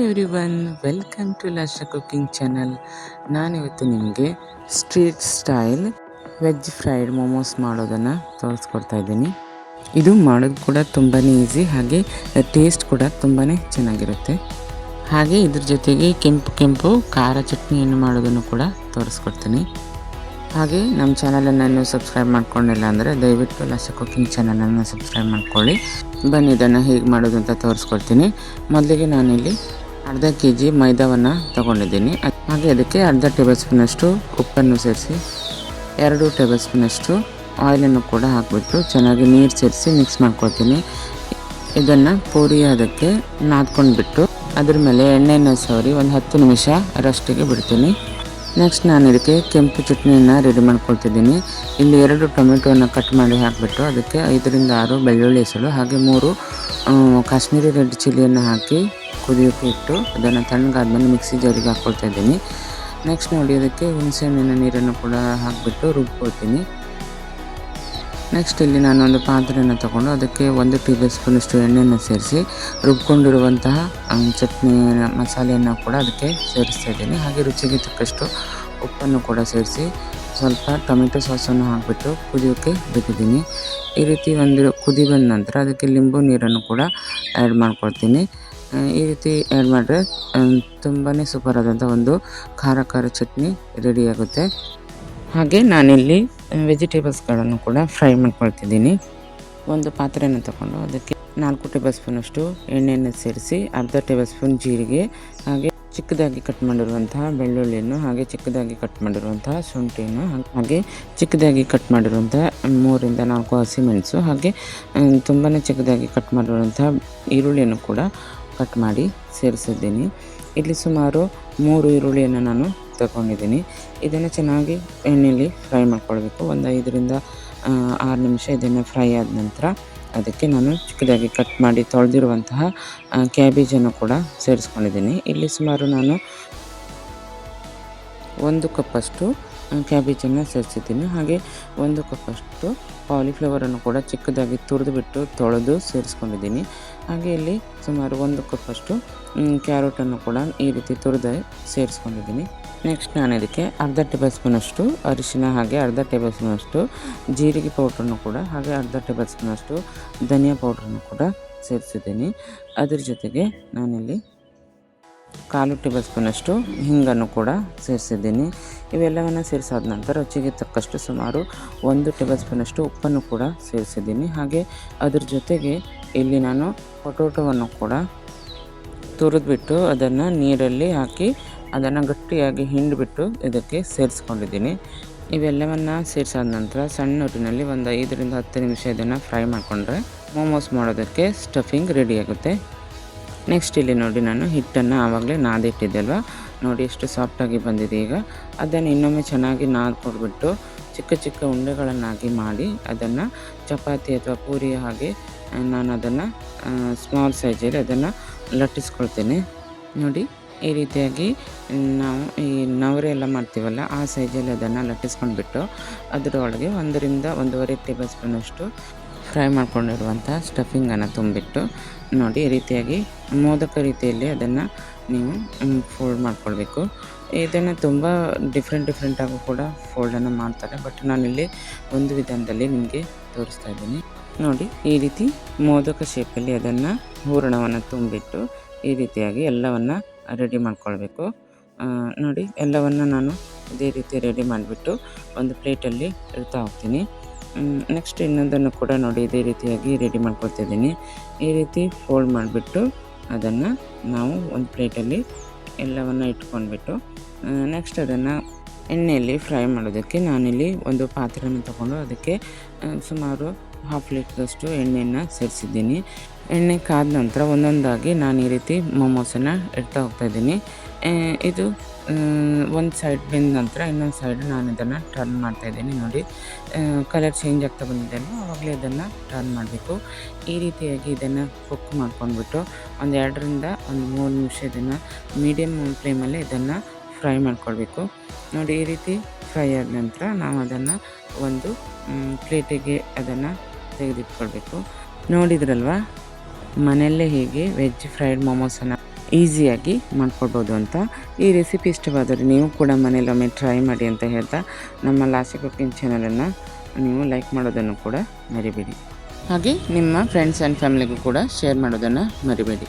Everyone, welcome to Lasha cooking channel. ನಾನಿವತ್ತು ನಿಮಗೆ street style veg fried momos ಮಾಡೋದನ್ನು ತೋರಿಸ್ಕೊಡ್ತಾ ಇದ್ದೀನಿ. ಇದು ಮಾಡೋದು ಕೂಡ ತುಂಬಾ ಈಸಿ, ಹಾಗೆ ಟೇಸ್ಟ್ ಕೂಡ ತುಂಬಾ ಚೆನ್ನಾಗಿರುತ್ತೆ. ಹಾಗೆ ಇದ್ರ ಜೊತೆಗೆ ಕೆಂಪು ಖಾರ ಚಟ್ನಿಯನ್ನು ಮಾಡೋದನ್ನು ಕೂಡ ತೋರಿಸ್ಕೊಡ್ತೀನಿ. ಹಾಗೆ ನಮ್ಮ ಚಾನಲನ್ನು ಇನ್ನೂ ಸಬ್ಸ್ಕ್ರೈಬ್ ಮಾಡ್ಕೊಂಡಿಲ್ಲ ಅಂದರೆ ದಯವಿಟ್ಟು ಲಾಶಾ ಕುಕಿಂಗ್ ಚಾನಲನ್ನು ಸಬ್ಸ್ಕ್ರೈಬ್ ಮಾಡ್ಕೊಳ್ಳಿ. ಬನ್ನಿ ಇದನ್ನು ಹೇಗೆ ಮಾಡೋದು ಅಂತ ತೋರಿಸ್ಕೊಡ್ತೀನಿ. ಮೊದಲಿಗೆ ನಾನಿಲ್ಲಿ ಅರ್ಧ kg ಮೈದಾವನ್ನು ತಗೊಂಡಿದ್ದೀನಿ. ಹಾಗೆ ಅದಕ್ಕೆ ಅರ್ಧ ಟೇಬಲ್ ಸ್ಪೂನಷ್ಟು ಉಪ್ಪನ್ನು ಸೇರಿಸಿ 2 ಟೇಬಲ್ ಸ್ಪೂನಷ್ಟು ಆಯಿಲನ್ನು ಕೂಡ ಹಾಕಿಬಿಟ್ಟು ಚೆನ್ನಾಗಿ ನೀರು ಸೇರಿಸಿ ಮಿಕ್ಸ್ ಮಾಡ್ಕೊಳ್ತೀನಿ. ಇದನ್ನು ಪೂರಿ ಅದಕ್ಕೆ ನಾದ್ಕೊಂಡ್ಬಿಟ್ಟು ಅದ್ರ ಮೇಲೆ ಎಣ್ಣೆಯನ್ನು ಸವರಿ ಒಂದು 10 ನಿಮಿಷ ರೆಸ್ಟಿಗೆ ಬಿಡ್ತೀನಿ. ನೆಕ್ಸ್ಟ್ ನಾನು ಇದಕ್ಕೆ ಕೆಂಪು ಚಟ್ನಿಯನ್ನು ರೆಡಿ ಮಾಡ್ಕೊಳ್ತಿದ್ದೀನಿ. ಇಲ್ಲಿ 2 ಟೊಮೆಟೊವನ್ನು ಕಟ್ ಮಾಡಿ ಹಾಕಿಬಿಟ್ಟು ಅದಕ್ಕೆ 5 ರಿಂದ 6 ಬೆಳ್ಳುಳ್ಳಿ ಹೆಸರು ಹಾಗೆ 3 ಕಾಶ್ಮೀರಿ ರೆಡ್ ಚಿಲ್ಲಿಯನ್ನು ಹಾಕಿ ಕುದಿಯೋಕೆ ಇಟ್ಟು ಅದನ್ನು ತಣ್ಣಗಾದ್ಮೇಲೆ ಮಿಕ್ಸಿ ಜಾರಿಗೆ ಹಾಕ್ಕೊಳ್ತಾ ಇದ್ದೀನಿ. ನೆಕ್ಸ್ಟ್ ನೋಡಿ ಅದಕ್ಕೆ ಹುಣಸೆಹಣ್ಣಿನ ನೀರನ್ನು ಕೂಡ ಹಾಕಿಬಿಟ್ಟು ರುಬ್ಕೊಳ್ತೀನಿ. ನೆಕ್ಸ್ಟ್ ಇಲ್ಲಿ ನಾನು ಒಂದು ಪಾತ್ರೆಯನ್ನು ತಗೊಂಡು ಅದಕ್ಕೆ 1 ಟೇಬಲ್ ಸ್ಪೂನಷ್ಟು ಎಣ್ಣೆಯನ್ನು ಸೇರಿಸಿ ರುಬ್ಕೊಂಡಿರುವಂತಹ ಚಟ್ನಿ ಮಸಾಲೆಯನ್ನು ಕೂಡ ಅದಕ್ಕೆ ಸೇರಿಸ್ತಾ ಇದ್ದೀನಿ. ಹಾಗೆ ರುಚಿಗೆ ತಕ್ಕಷ್ಟು ಉಪ್ಪನ್ನು ಕೂಡ ಸೇರಿಸಿ ಸ್ವಲ್ಪ ಟೊಮೆಟೊ ಸಾಸನ್ನು ಹಾಕಿಬಿಟ್ಟು ಕುದಿಯೋಕ್ಕೆ ಬಿಟ್ಟಿದ್ದೀನಿ. ಈ ರೀತಿ ಒಂದು ಕುದಿ ಬಂದ ನಂತರ ಅದಕ್ಕೆ ಲಿಂಬು ನೀರನ್ನು ಕೂಡ ಆ್ಯಡ್ ಮಾಡ್ಕೊಳ್ತೀನಿ. ಈ ರೀತಿ ಆ್ಯಡ್ ಮಾಡಿದ್ರೆ ತುಂಬಾ ಸೂಪರ್ ಆದಂಥ ಒಂದು ಖಾರ ಚಟ್ನಿ ರೆಡಿಯಾಗುತ್ತೆ. ಹಾಗೆ ನಾನಿಲ್ಲಿ ವೆಜಿಟೇಬಲ್ಸ್ಗಳನ್ನು ಕೂಡ ಫ್ರೈ ಮಾಡ್ಕೊಳ್ತಿದ್ದೀನಿ. ಒಂದು ಪಾತ್ರೆಯನ್ನು ತಗೊಂಡು ಅದಕ್ಕೆ 4 ಟೇಬಲ್ ಸ್ಪೂನಷ್ಟು ಎಣ್ಣೆಯನ್ನು ಸೇರಿಸಿ ಅರ್ಧ ಟೇಬಲ್ ಸ್ಪೂನ್ ಜೀರಿಗೆ ಹಾಗೆ ಚಿಕ್ಕದಾಗಿ ಕಟ್ ಮಾಡಿರುವಂತಹ ಬೆಳ್ಳುಳ್ಳಿಯನ್ನು ಹಾಗೆ ಚಿಕ್ಕದಾಗಿ ಕಟ್ ಮಾಡಿರುವಂತಹ ಶುಂಠಿಯನ್ನು ಹಾಗೆ ಚಿಕ್ಕದಾಗಿ ಕಟ್ ಮಾಡಿರುವಂತಹ 3 ರಿಂದ 4 ಹಸಿಮೆಣಸು ಹಾಗೆ ತುಂಬಾ ಚಿಕ್ಕದಾಗಿ ಕಟ್ ಮಾಡಿರುವಂತಹ ಈರುಳ್ಳಿಯನ್ನು ಕೂಡ ಕಟ್ ಮಾಡಿ ಸೇರಿಸಿದ್ದೀನಿ. ಇಲ್ಲಿ ಸುಮಾರು 3 ಈರುಳ್ಳಿಯನ್ನು ನಾನು ತಗೊಂಡಿದ್ದೀನಿ. ಇದನ್ನು ಚೆನ್ನಾಗಿ ಎಣ್ಣೆಯಲ್ಲಿ ಫ್ರೈ ಮಾಡ್ಕೊಳ್ಬೇಕು. ಒಂದು 5 ರಿಂದ 6 ನಿಮಿಷ ಇದನ್ನು ಫ್ರೈ ಆದ ನಂತರ ಅದಕ್ಕೆ ನಾನು ಚಿಕ್ಕದಾಗಿ ಕಟ್ ಮಾಡಿ ತೊಳೆದಿರುವಂತಹ ಕ್ಯಾಬೇಜನ್ನು ಕೂಡ ಸೇರಿಸ್ಕೊಂಡಿದ್ದೀನಿ. ಇಲ್ಲಿ ಸುಮಾರು ನಾನು 1 ಕಪ್ಪಷ್ಟು ಕ್ಯಾಬೇಜನ್ನು ಸೇರಿಸಿದ್ದೀನಿ. ಹಾಗೆ 1 ಕಪ್ಪಷ್ಟು ಕಾಲಿಫ್ಲವರನ್ನು ಕೂಡ ಚಿಕ್ಕದಾಗಿ ತುರಿದುಬಿಟ್ಟು ತೊಳೆದು ಸೇರಿಸ್ಕೊಂಡಿದ್ದೀನಿ. ಹಾಗೆ ಇಲ್ಲಿ ಸುಮಾರು 1 ಕಪ್ಪಷ್ಟು ಕ್ಯಾರೆಟನ್ನು ಕೂಡ ಈ ರೀತಿ ತುರಿದು ಸೇರಿಸ್ಕೊಂಡಿದ್ದೀನಿ. ನೆಕ್ಸ್ಟ್ ನಾನು ಇದಕ್ಕೆ ಅರ್ಧ ಟೇಬಲ್ ಸ್ಪೂನಷ್ಟು ಅರಿಶಿನ ಹಾಗೆ ಅರ್ಧ ಟೇಬಲ್ ಸ್ಪೂನಷ್ಟು ಜೀರಿಗೆ ಪೌಡ್ರನ್ನು ಕೂಡ ಹಾಗೆ ಅರ್ಧ ಟೇಬಲ್ ಸ್ಪೂನಷ್ಟು ಧನಿಯಾ ಪೌಡ್ರನ್ನು ಕೂಡ ಸೇರಿಸಿದ್ದೀನಿ. ಅದ್ರ ಜೊತೆಗೆ ನಾನಿಲ್ಲಿ 1/4 ಟೇಬಲ್ ಸ್ಪೂನಷ್ಟು ಹಿಂಗನ್ನು ಕೂಡ ಸೇರಿಸಿದ್ದೀನಿ. ಇವೆಲ್ಲವನ್ನು ಸೇರಿಸಾದ ನಂತರ ರುಚಿಗೆ ತಕ್ಕಷ್ಟು ಸುಮಾರು 1 ಟೇಬಲ್ ಸ್ಪೂನಷ್ಟು ಉಪ್ಪನ್ನು ಕೂಡ ಸೇರಿಸಿದ್ದೀನಿ. ಹಾಗೆ ಅದ್ರ ಜೊತೆಗೆ ಇಲ್ಲಿ ನಾನು ಪೊಟೊಟೊವನ್ನು ಕೂಡ ತುರಿದ್ಬಿಟ್ಟು ಅದನ್ನು ನೀರಲ್ಲಿ ಹಾಕಿ ಅದನ್ನು ಗಟ್ಟಿಯಾಗಿ ಹಿಂಡಿಬಿಟ್ಟು ಇದಕ್ಕೆ ಸೇರಿಸ್ಕೊಂಡಿದ್ದೀನಿ. ಇವೆಲ್ಲವನ್ನು ಸೇರಿಸಾದ ನಂತರ ಸಣ್ಣ ಹೊಟ್ಟಿನಲ್ಲಿ ಒಂದು 5 ರಿಂದ 10 ನಿಮಿಷ ಇದನ್ನು ಫ್ರೈ ಮಾಡಿಕೊಂಡ್ರೆ ಮೋಮೋಸ್ ಮಾಡೋದಕ್ಕೆ ಸ್ಟಫಿಂಗ್ ರೆಡಿಯಾಗುತ್ತೆ. ನೆಕ್ಸ್ಟ್ ಇಲ್ಲಿ ನೋಡಿ ನಾನು ಹಿಟ್ಟನ್ನು ಆವಾಗಲೇ ನಾದಿಟ್ಟಿದ್ದೆ ಅಲ್ವಾ, ನೋಡಿ ಎಷ್ಟು ಸಾಫ್ಟಾಗಿ ಬಂದಿದೆ. ಈಗ ಅದನ್ನು ಇನ್ನೊಮ್ಮೆ ಚೆನ್ನಾಗಿ ನಾದ್ಕೊಡ್ಬಿಟ್ಟು ಚಿಕ್ಕ ಉಂಡೆಗಳನ್ನಾಗಿ ಮಾಡಿ ಅದನ್ನು ಚಪಾತಿ ಅಥವಾ ಪೂರಿ ಹಾಗೆ ನಾನು ಅದನ್ನು ಸ್ಮಾಲ್ ಸೈಜಲ್ಲಿ ಅದನ್ನು ಲಟ್ಟಿಸ್ಕೊಳ್ತೇನೆ. ನೋಡಿ ಈ ರೀತಿಯಾಗಿ ನಾವು ಈ ನವರೆ ಎಲ್ಲ ಮಾಡ್ತೀವಲ್ಲ ಆ ಸೈಜಲ್ಲಿ ಅದನ್ನು ಲಟ್ಟಿಸ್ಕೊಂಡ್ಬಿಟ್ಟು ಅದರೊಳಗೆ 1 ರಿಂದ 1.5 ಟೇಬಲ್ ಸ್ಪೂನಷ್ಟು ಫ್ರೈ ಮಾಡ್ಕೊಂಡಿರುವಂಥ ಸ್ಟಫಿಂಗನ್ನು ತುಂಬಿಟ್ಟು ನೋಡಿ ಈ ರೀತಿಯಾಗಿ ಮೋದಕ ರೀತಿಯಲ್ಲಿ ಅದನ್ನು ನೀವು ಫೋಲ್ಡ್ ಮಾಡ್ಕೊಳ್ಬೇಕು. ಇದನ್ನು ತುಂಬ ಡಿಫ್ರೆಂಟಾಗೂ ಕೂಡ ಫೋಲ್ಡನ್ನು ಮಾಡ್ತಾರೆ, ಬಟ್ ನಾನಿಲ್ಲಿ ಒಂದು ವಿಧಾನದಲ್ಲಿ ನಿಮಗೆ ತೋರಿಸ್ತಾ ಇದ್ದೀನಿ. ನೋಡಿ ಈ ರೀತಿ ಮೋದಕ ಶೇಪಲ್ಲಿ ಅದನ್ನು ಹೂರಣವನ್ನು ತುಂಬಿಟ್ಟು ಈ ರೀತಿಯಾಗಿ ಎಲ್ಲವನ್ನು ರೆಡಿ ಮಾಡ್ಕೊಳ್ಬೇಕು. ನೋಡಿ ಎಲ್ಲವನ್ನು ನಾನು ಇದೇ ರೀತಿ ರೆಡಿ ಮಾಡಿಬಿಟ್ಟು ಒಂದು ಪ್ಲೇಟಲ್ಲಿ ಇಡ್ತಾ ಹೋಗ್ತೀನಿ. ನೆಕ್ಸ್ಟ್ ಇನ್ನೊಂದನ್ನು ಕೂಡ ನೋಡಿ ಇದೇ ರೀತಿಯಾಗಿ ರೆಡಿ ಮಾಡ್ಕೊಳ್ತಿದ್ದೀನಿ. ಈ ರೀತಿ ಫೋಲ್ಡ್ ಮಾಡಿಬಿಟ್ಟು ಅದನ್ನು ನಾವು ಒಂದು ಪ್ಲೇಟಲ್ಲಿ ಎಲ್ಲವನ್ನು ಇಟ್ಕೊಂಡ್ಬಿಟ್ಟು ನೆಕ್ಸ್ಟ್ ಅದನ್ನು ಎಣ್ಣೆಯಲ್ಲಿ ಫ್ರೈ ಮಾಡೋದಕ್ಕೆ ನಾನಿಲ್ಲಿ ಒಂದು ಪಾತ್ರೆಯನ್ನು ತಗೊಂಡು ಅದಕ್ಕೆ ಸುಮಾರು 1/2 ಲೀಟ್ರಷ್ಟು ಎಣ್ಣೆಯನ್ನು ಸೇರಿಸಿದ್ದೀನಿ. ಎಣ್ಣೆ ಕಾದ ನಂತರ ಒಂದೊಂದಾಗಿ ನಾನು ಈ ರೀತಿ ಮೋಮೋಸನ್ನು ಇಡ್ತಾ ಹೋಗ್ತಾಯಿದ್ದೀನಿ. ಇದು ಒಂದು ಸೈಡ್ ಬೆಂದ ನಂತರ ಇನ್ನೊಂದು ಸೈಡ್ ನಾನು ಇದನ್ನು ಟರ್ನ್ ಮಾಡ್ತಾಯಿದ್ದೀನಿ. ನೋಡಿ ಕಲರ್ ಚೇಂಜ್ ಆಗ್ತಾ ಬಂದಿದೆ ಅಲ್ವ, ಆವಾಗಲೇ ಇದನ್ನು ಟರ್ನ್ ಮಾಡಬೇಕು. ಈ ರೀತಿಯಾಗಿ ಇದನ್ನು ಕುಕ್ ಮಾಡ್ಕೊಂಡ್ಬಿಟ್ಟು ಒಂದು 2 ರಿಂದ 3 ನಿಮಿಷ ಇದನ್ನು ಮೀಡಿಯಮ್ ಫ್ಲೇಮಲ್ಲಿ ಇದನ್ನು ಫ್ರೈ ಮಾಡ್ಕೊಳ್ಬೇಕು. ನೋಡಿ ಈ ರೀತಿ ಫ್ರೈ ಆದ ನಂತರ ನಾವು ಅದನ್ನು ಒಂದು ಪ್ಲೇಟಿಗೆ ಅದನ್ನು ತೆಗೆದಿಟ್ಕೊಳ್ಬೇಕು. ನೋಡಿದ್ರಲ್ವ ಮನೆಯಲ್ಲೇ ಹೀಗೆ ವೆಜ್ ಫ್ರೈಡ್ ಮೋಮೋಸನ್ನು ಈಸಿಯಾಗಿ ಮಾಡ್ಕೊಳ್ಬೋದು ಅಂತ. ಈ ರೆಸಿಪಿ ಇಷ್ಟವಾದರೆ ನೀವು ಕೂಡ ಮನೇಲೊಮ್ಮೆ ಟ್ರೈ ಮಾಡಿ ಅಂತ ಹೇಳ್ತಾ, ನಮ್ಮ ಲಾಸಿ ಕುಕಿಂಗ್ ಚಾನಲನ್ನು ನೀವು ಲೈಕ್ ಮಾಡೋದನ್ನು ಕೂಡ ಮರಿಬೇಡಿ. ಹಾಗೆ ನಿಮ್ಮ ಫ್ರೆಂಡ್ಸ್ ಆ್ಯಂಡ್ ಫ್ಯಾಮಿಲಿಗೂ ಕೂಡ ಶೇರ್ ಮಾಡೋದನ್ನು ಮರಿಬೇಡಿ.